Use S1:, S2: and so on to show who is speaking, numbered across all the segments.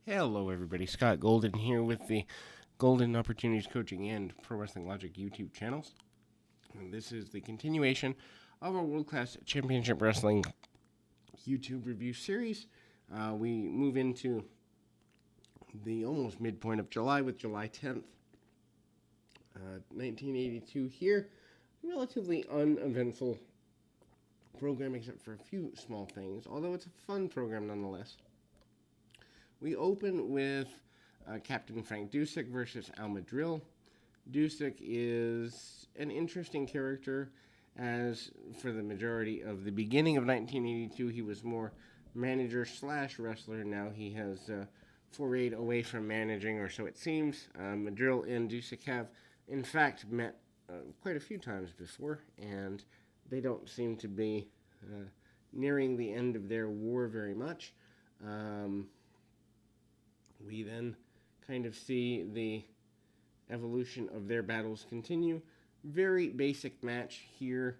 S1: Hello, everybody. Scott Golden here with the Golden Opportunities Coaching and Pro Wrestling Logic YouTube channels. And this is the continuation of our World Class Championship Wrestling YouTube review series. We move into the almost midpoint of July with July 10th, 1982 here. Relatively uneventful program except for a few small things, although it's a fun program nonetheless. We open with Captain Frank Dusek versus Al Madril. Dusek is an interesting character, as for the majority of the beginning of 1982, he was more manager/wrestler. Now he has forayed away from managing, or so it seems. Madril and Dusek have, in fact, met quite a few times before, and they don't seem to be nearing the end of their war very much. We then kind of see the evolution of their battles continue. Very basic match here.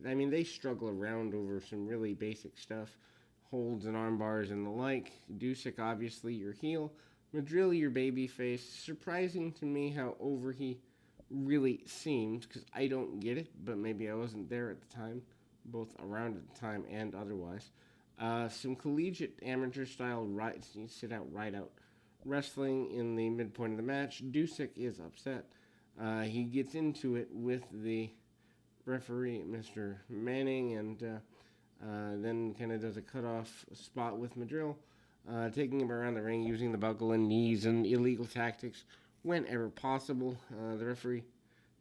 S1: They struggle around over some really basic stuff. Holds and arm bars and the like. Dusek, obviously, your heel. Madril, your baby face. Surprising to me how over he really seemed, because I don't get it, but maybe I wasn't there at the time, both around at the time and otherwise. Some collegiate amateur style sit out, ride out wrestling in the midpoint of the match. Dusek is upset. He gets into it with the referee, Mr. Manning, and then kind of does a cutoff spot with Madril, taking him around the ring using the buckle and knees and illegal tactics whenever possible. The referee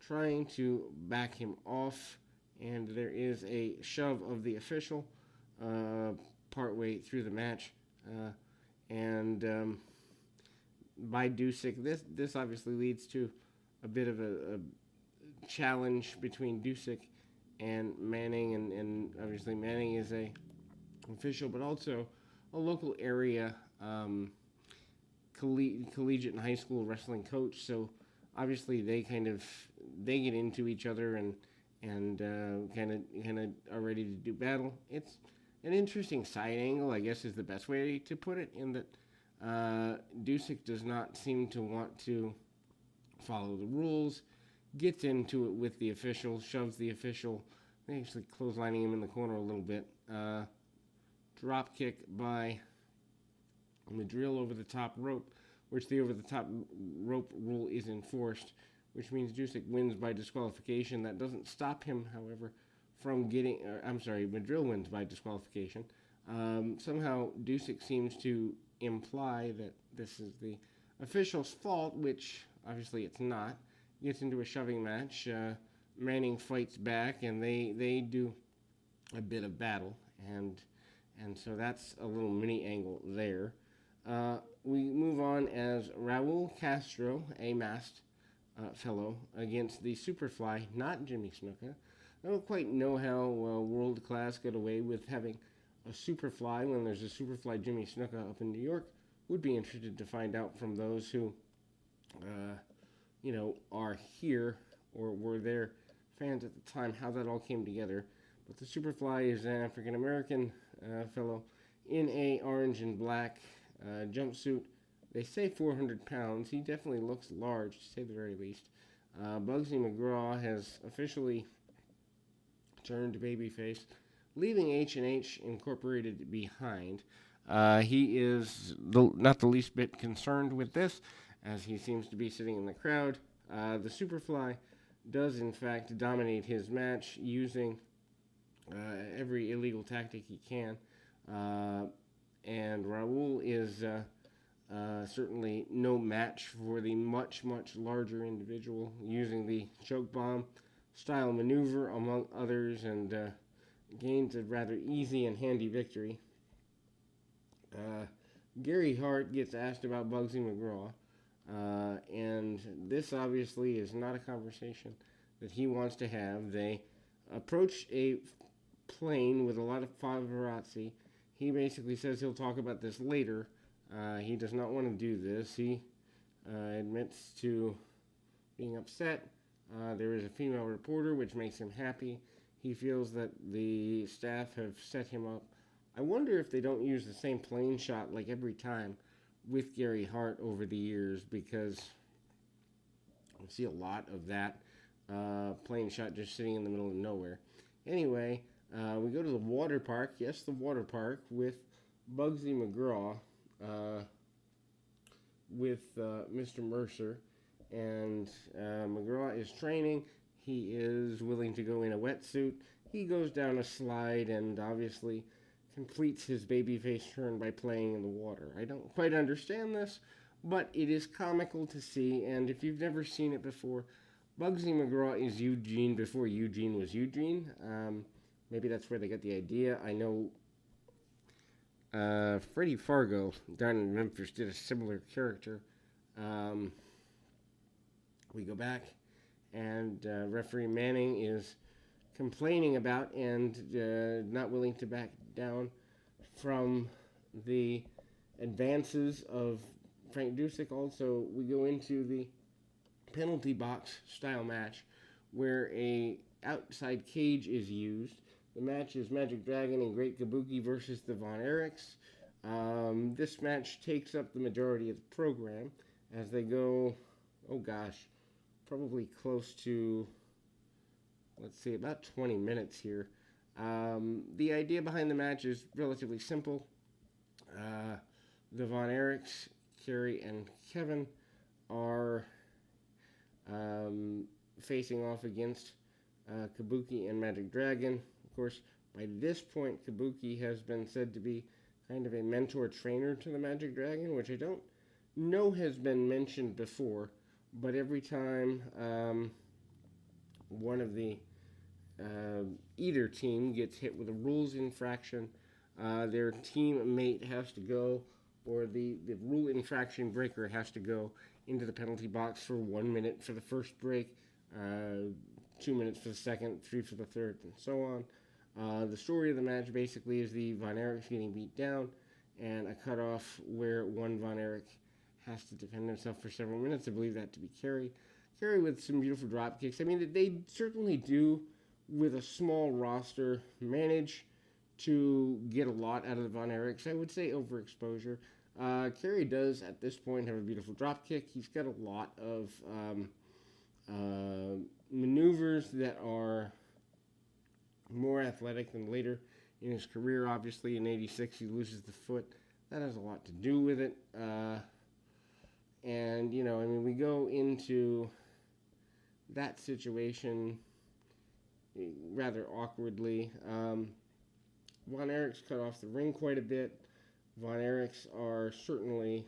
S1: trying to back him off, and there is a shove of the official partway through the match, and by Dusek, this obviously leads to a bit of a challenge between Dusek and Manning, and obviously Manning is a official, but also a local area collegiate and high school wrestling coach. So obviously they get into each other and kind of are ready to do battle. It's an interesting side angle, I guess, is the best way to put it, in that Dusek does not seem to want to follow the rules, gets into it with the official, shoves the official, actually clotheslining him in the corner a little bit. Drop kick by Madril over the top rope, which the over the top rope rule is enforced, which means Dusek wins by disqualification. That doesn't stop him, however, from getting, Madril wins by disqualification. Somehow Dusek seems to imply that this is the official's fault, which obviously it's not. Gets into a shoving match. Manning fights back, and they do a bit of battle, and so that's a little mini angle there. We move on as Raul Castro, a masked fellow, against the Superfly, not Jimmy Snuka. I don't quite know how World Class got away with having a Superfly when there's a Superfly Jimmy Snuka up in New York. Would be interested to find out from those who, are here or were there fans at the time, how that all came together. But the Superfly is an African American fellow in a orange and black jumpsuit. They say 400 pounds. He definitely looks large, to say the very least. Bugsy McGraw has officially turned babyface, leaving H&H Incorporated behind. He is not the least bit concerned with this, as he seems to be sitting in the crowd. The Superfly does, in fact, dominate his match using every illegal tactic he can. And Raul is certainly no match for the much, much larger individual, using the choke bomb style maneuver, among others, and gains a rather easy and handy victory. Gary Hart gets asked about Bugsy McGraw, and this obviously is not a conversation that he wants to have. They approach a plane with a lot of paparazzi. He basically says he'll talk about this later. He does not want to do this. He admits to being upset. There is a female reporter, which makes him happy. He feels that the staff have set him up I wonder if they don't use the same plane shot like every time with Gary Hart over the years, because I see a lot of that plane shot just sitting in the middle of nowhere. Anyway, we go to the water park. Yes, the water park with Bugsy McGraw, with Mr. Mercer. And McGraw is training. He is willing to go in a wetsuit. He goes down a slide and obviously completes his babyface turn by playing in the water. I don't quite understand this, but it is comical to see. And if you've never seen it before, Bugsy McGraw is Eugene before Eugene was Eugene. Maybe that's where they got the idea. I know Freddie Fargo down in Memphis did a similar character. We go back, and referee Manning is complaining about and not willing to back down from the advances of Frank Dusek. Also, we go into the penalty box style match where a outside cage is used. The match is Magic Dragon and Great Kabuki versus the Von Erichs. This match takes up the majority of the program as they go, oh gosh, probably close to, let's see, about 20 minutes here. The idea behind the match is relatively simple. The Von Erichs, Kerry and Kevin, are facing off against Kabuki and Magic Dragon. Of course, by this point, Kabuki has been said to be kind of a mentor-trainer to the Magic Dragon, which I don't know has been mentioned before, but every time one of the either team gets hit with a rules infraction, their teammate has to go, or the rule infraction breaker has to go into the penalty box for 1 minute for the first break, 2 minutes for the second, 3 for the third, and so on. The story of the match basically is the Von Erichs getting beat down and a cutoff where one Von Erich has to defend himself for several minutes. I believe that to be Kerry. Kerry with some beautiful drop kicks. I mean, they certainly do, with a small roster, manage to get a lot out of the Von Erichs. I would say overexposure. Kerry does, at this point, have a beautiful drop kick. He's got a lot of maneuvers that are more athletic than later in his career. Obviously, in '86, he loses the foot. That has a lot to do with it. And, you know, I mean, we go into that situation rather awkwardly. Von Erichs cut off the ring quite a bit. Von Erichs are certainly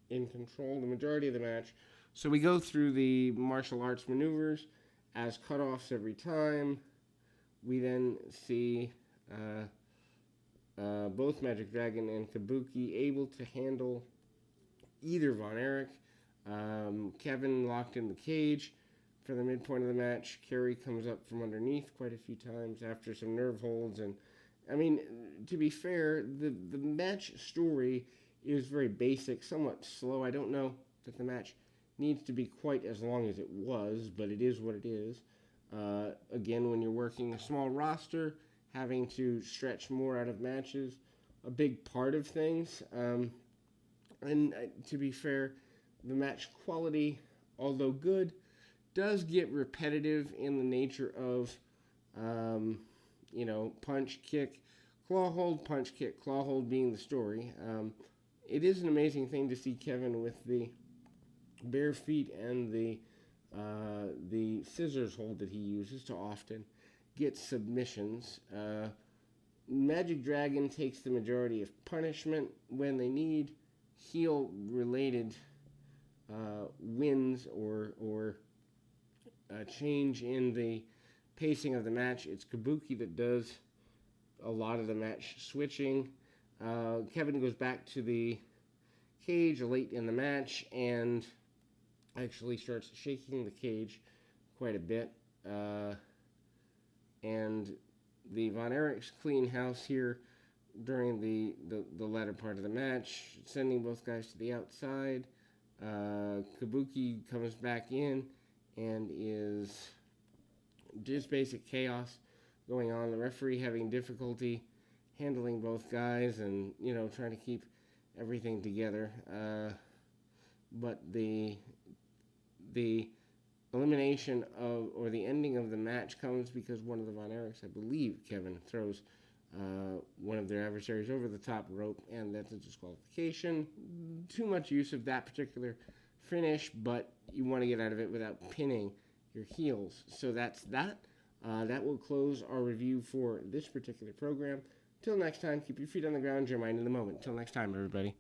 S1: in control the majority of the match. So we go through the martial arts maneuvers as cutoffs every time. We then see both Magic Dragon and Kabuki able to handle either Von Erich. Kevin locked in the cage for the midpoint of the match. Kerry comes up from underneath quite a few times after some nerve holds. And, I mean, to be fair, the match story is very basic, somewhat slow. I don't know that the match needs to be quite as long as it was, but it is what it is. Again, when you're working a small roster, having to stretch more out of matches, a big part of things. And to be fair, the match quality, although good, does get repetitive in the nature of, punch, kick, claw hold, punch, kick, claw hold being the story. It is an amazing thing to see Kevin with the bare feet and the scissors hold that he uses to often get submissions. Magic Dragon takes the majority of punishment when they need heel-related wins or a change in the pacing of the match. It's Kabuki that does a lot of the match switching. Kevin goes back to the cage late in the match and actually starts shaking the cage quite a bit. And the Von Erichs clean house here during the latter part of the match, sending both guys to the outside. Kabuki comes back in and is just basic chaos going on. The referee having difficulty handling both guys and trying to keep everything together. But the elimination of or the ending of the match comes because one of the Von Erichs, I believe, Kevin, throws one of their adversaries over the top rope, and that's a disqualification. Too much use of that particular finish, but you want to get out of it without pinning your heels. So that's that. That will close our review for this particular program. Till next time, keep your feet on the ground, your mind in the moment. Till next time, everybody.